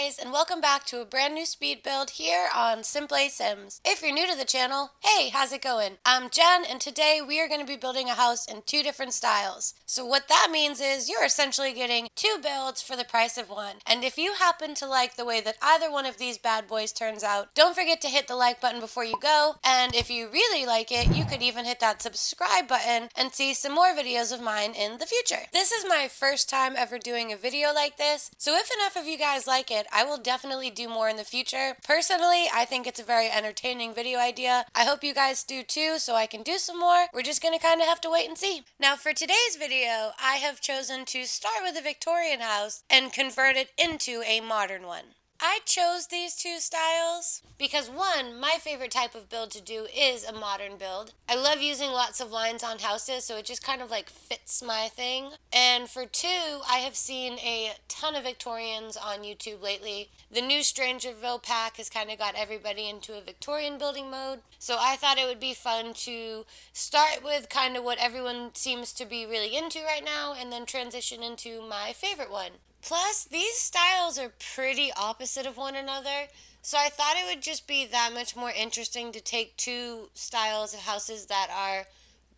guys, and welcome back to a brand new speed build here on Simplay Sims. If you're new to the channel, hey, how's it going? I'm Jen, and today we are going to be building a house in two different styles. So what that means is you're essentially getting two builds for the price of one. And if you happen to like the way that either one of these bad boys turns out, don't forget to hit the like button before you go. And if you really like it, you could even hit that subscribe button and see some more videos of mine in the future. This is my first time ever doing a video like this, so if enough of you guys like it, I will definitely do more in the future. Personally, I think it's a very entertaining video idea. I hope you guys do too, so I can do some more. We're just gonna kind of have to wait and see. Now for today's video, I have chosen to start with a Victorian house and convert it into a modern one. I chose these two styles because one, my favorite type of build to do is a modern build. I love using lots of lines on houses, so it just kind of like fits my thing. And for two, I have seen a ton of Victorians on YouTube lately. The new Strangerville pack has kind of got everybody into a Victorian building mode, so I thought it would be fun to start with kind of what everyone seems to be really into right now and then transition into my favorite one. Plus, these styles are pretty opposite of one another, so I thought it would just be that much more interesting to take two styles of houses that are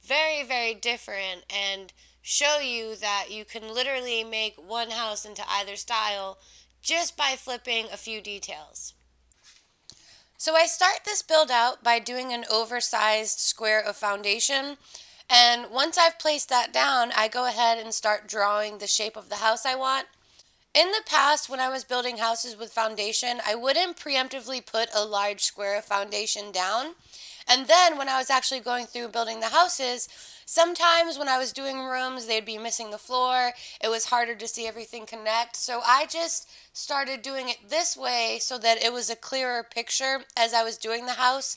very, very different and show you that you can literally make one house into either style just by flipping a few details. So I start this build out by doing an oversized square of foundation, and once I've placed that down, I go ahead and start drawing the shape of the house I want. In the past, when I was building houses with foundation, I wouldn't preemptively put a large square of foundation down. And then when I was actually going through building the houses, sometimes when I was doing rooms, they'd be missing the floor. It was harder to see everything connect. So I just started doing it this way so that it was a clearer picture as I was doing the house.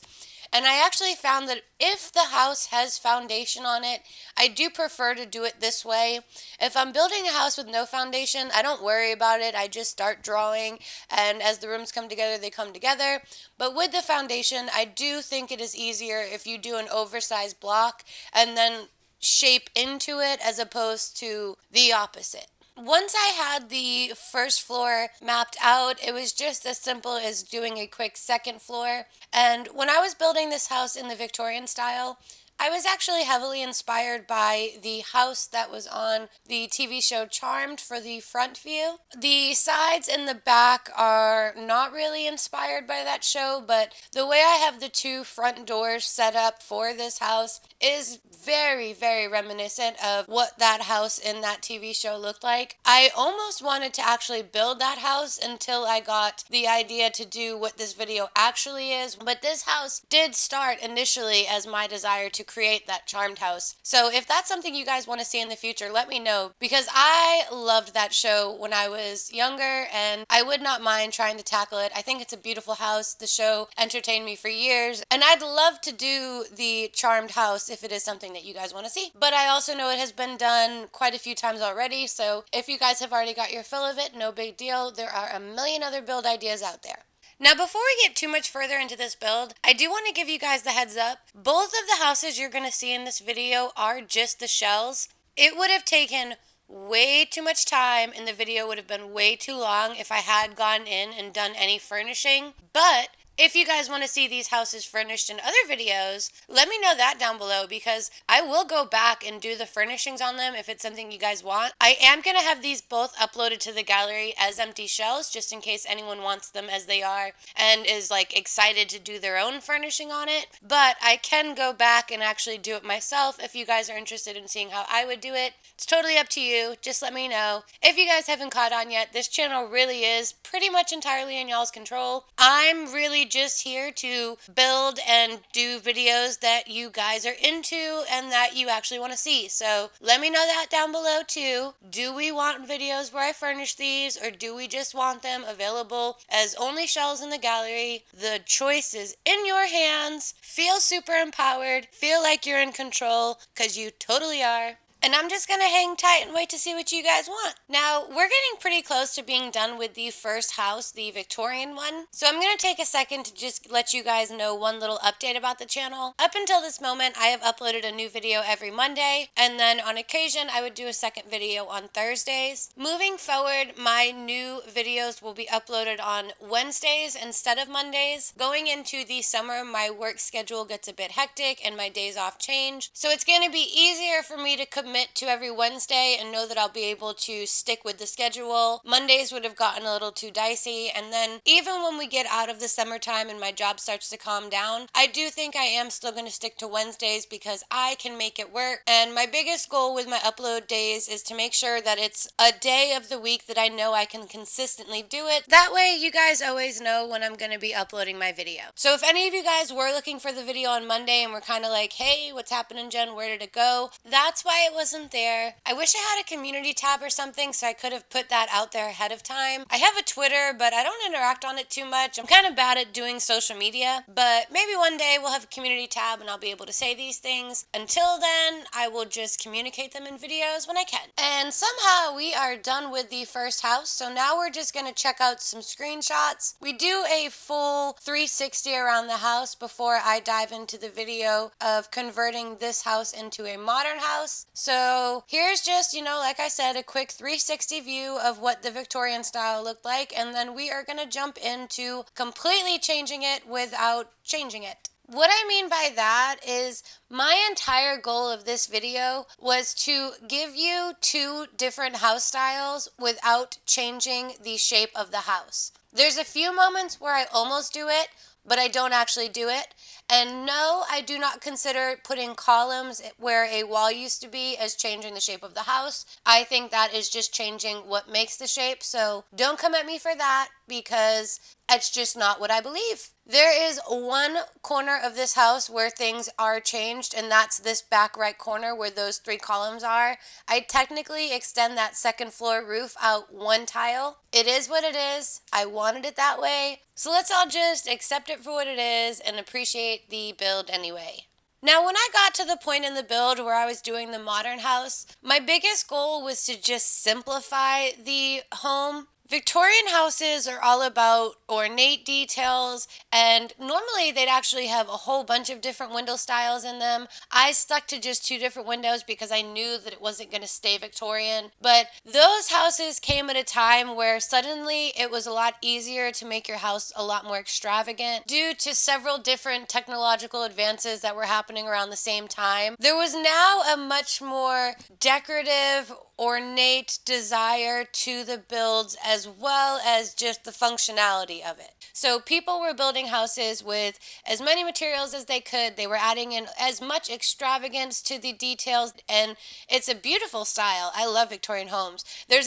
And I actually found that if the house has foundation on it, I do prefer to do it this way. If I'm building a house with no foundation, I don't worry about it. I just start drawing, and as the rooms come together, they come together. But with the foundation, I do think it is easier if you do an oversized block and then shape into it as opposed to the opposite. Once I had the first floor mapped out, it was just as simple as doing a quick second floor. And when I was building this house in the Victorian style, I was actually heavily inspired by the house that was on the TV show Charmed for the front view. The sides and the back are not really inspired by that show, but the way I have the two front doors set up for this house is very, very reminiscent of what that house in that TV show looked like. I almost wanted to actually build that house until I got the idea to do what this video actually is, but this house did start initially as my desire to create that Charmed house. So if that's something you guys want to see in the future, let me know, because I loved that show when I was younger and I would not mind trying to tackle it. I think it's a beautiful house. The show entertained me for years, and I'd love to do the Charmed house if it is something that you guys want to see. But I also know it has been done quite a few times already, so if you guys have already got your fill of it, no big deal. There are a million other build ideas out there. Now, before we get too much further into this build, I do want to give you guys the heads up. Both of the houses you're going to see in this video are just the shells. It would have taken way too much time and the video would have been way too long if I had gone in and done any furnishing. But if you guys want to see these houses furnished in other videos, let me know that down below, because I will go back and do the furnishings on them if it's something you guys want. I am going to have these both uploaded to the gallery as empty shells, just in case anyone wants them as they are and is like excited to do their own furnishing on it. But I can go back and actually do it myself if you guys are interested in seeing how I would do it. It's totally up to you. Just let me know. If you guys haven't caught on yet, this channel really is pretty much entirely in y'all's control. I'm really just here to build and do videos that you guys are into and that you actually want to see. So let me know that down below too. Do we want videos where I furnish these, or do we just want them available as only shells in the gallery? The choice is in your hands. Feel super empowered. Feel like you're in control, because you totally are. And I'm just gonna hang tight and wait to see what you guys want. Now, we're getting pretty close to being done with the first house, the Victorian one. So I'm gonna take a second to just let you guys know one little update about the channel. Up until this moment, I have uploaded a new video every Monday, and then on occasion, I would do a second video on Thursdays. Moving forward, my new videos will be uploaded on Wednesdays instead of Mondays. Going into the summer, my work schedule gets a bit hectic and my days off change. So it's gonna be easier for me to commit to every Wednesday and know that I'll be able to stick with the schedule. Mondays would have gotten a little too dicey, and then even when we get out of the summertime and my job starts to calm down, I do think I am still going to stick to Wednesdays because I can make it work. And my biggest goal with my upload days is to make sure that it's a day of the week that I know I can consistently do it. That way you guys always know when I'm going to be uploading my video. So if any of you guys were looking for the video on Monday and were kind of like, hey, what's happening, Jen? Where did it go? That's why it wasn't there. I wish I had a community tab or something so I could have put that out there ahead of time. I have a Twitter, but I don't interact on it too much. I'm kind of bad at doing social media, but maybe one day we'll have a community tab and I'll be able to say these things. Until then, I will just communicate them in videos when I can. And somehow we are done with the first house, so now we're just going to check out some screenshots. We do a full 360 around the house before I dive into the video of converting this house into a modern house. So here's just, like I said, a quick 360 view of what the Victorian style looked like, and then we are going to jump into completely changing it without changing it. What I mean by that is my entire goal of this video was to give you two different house styles without changing the shape of the house. There's a few moments where I almost do it, but I don't actually do it. And no, I do not consider putting columns where a wall used to be as changing the shape of the house. I think that is just changing what makes the shape. So don't come at me for that because it's just not what I believe. There is one corner of this house where things are changed, and that's this back right corner where those three columns are. I technically extend that second floor roof out one tile. It is what it is. I wanted it that way. So let's all just accept it for what it is and appreciate the build anyway. Now, when I got to the point in the build where I was doing the modern house, my biggest goal was to just simplify the home. Victorian houses are all about ornate details, and normally they'd actually have a whole bunch of different window styles in them. I stuck to just two different windows because I knew that it wasn't going to stay Victorian, but those houses came at a time where suddenly it was a lot easier to make your house a lot more extravagant due to several different technological advances that were happening around the same time. There was now a much more decorative, ornate desire to the builds as well as just the functionality of it. So people were building houses with as many materials as they could. They were adding in as much extravagance to the details, and it's a beautiful style. I love Victorian homes. There's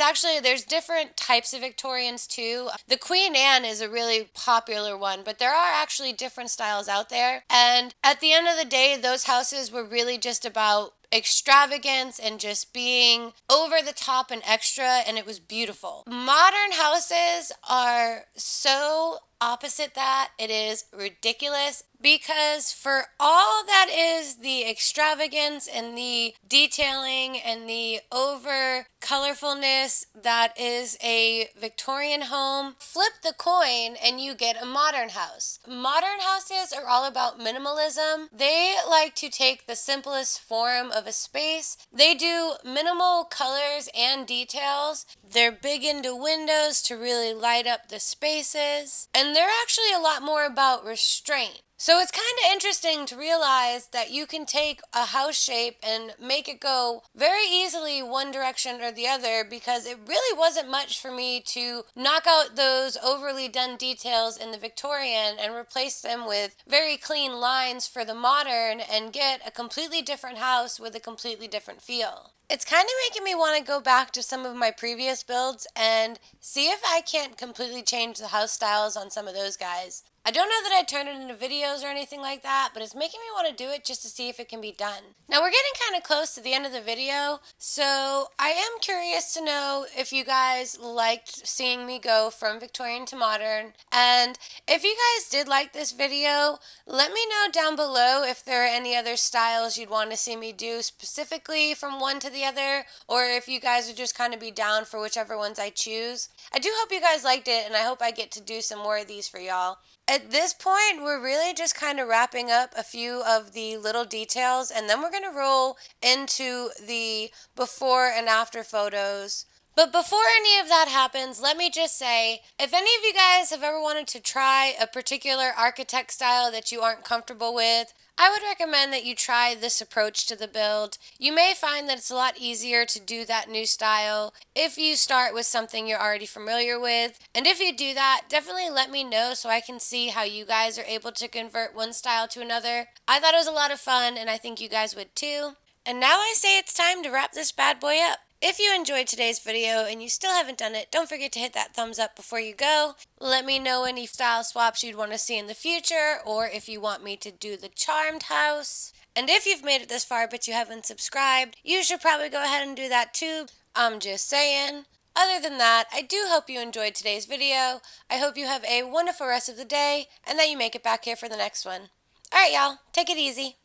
different types of Victorians too. The Queen Anne is a really popular one, but there are actually different styles out there. And at the end of the day, those houses were really just about extravagance and just being over the top and extra, and it was beautiful. Modern houses are so opposite that. It is ridiculous because for all that is the extravagance and the detailing and the over colorfulness that is a Victorian home, flip the coin and you get a modern house. Modern houses are all about minimalism. They like to take the simplest form of a space. They do minimal colors and details. They're big into windows to really light up the spaces. And they're actually a lot more about restraint. So it's kind of interesting to realize that you can take a house shape and make it go very easily one direction or the other, because it really wasn't much for me to knock out those overly done details in the Victorian and replace them with very clean lines for the modern and get a completely different house with a completely different feel. It's kind of making me want to go back to some of my previous builds and see if I can't completely change the house styles on some of those guys. I don't know that I'd turn it into videos or anything like that, but it's making me want to do it just to see if it can be done. Now we're getting kind of close to the end of the video, so I am curious to know if you guys liked seeing me go from Victorian to modern, and if you guys did like this video, let me know down below if there are any other styles you'd want to see me do specifically from one to the other, or if you guys would just kind of be down for whichever ones I choose. I do hope you guys liked it, and I hope I get to do some more of these for y'all. At this point, we're really just kind of wrapping up a few of the little details, and then we're going to roll into the before and after photos. But before any of that happens, let me just say, if any of you guys have ever wanted to try a particular architect style that you aren't comfortable with, I would recommend that you try this approach to the build. You may find that it's a lot easier to do that new style if you start with something you're already familiar with. And if you do that, definitely let me know so I can see how you guys are able to convert one style to another. I thought it was a lot of fun, and I think you guys would too. And now I say it's time to wrap this bad boy up. If you enjoyed today's video and you still haven't done it, don't forget to hit that thumbs up before you go. Let me know any style swaps you'd want to see in the future, or if you want me to do the charmed house. And if you've made it this far but you haven't subscribed, you should probably go ahead and do that too. I'm just saying. Other than that, I do hope you enjoyed today's video. I hope you have a wonderful rest of the day and that you make it back here for the next one. Alright y'all, take it easy.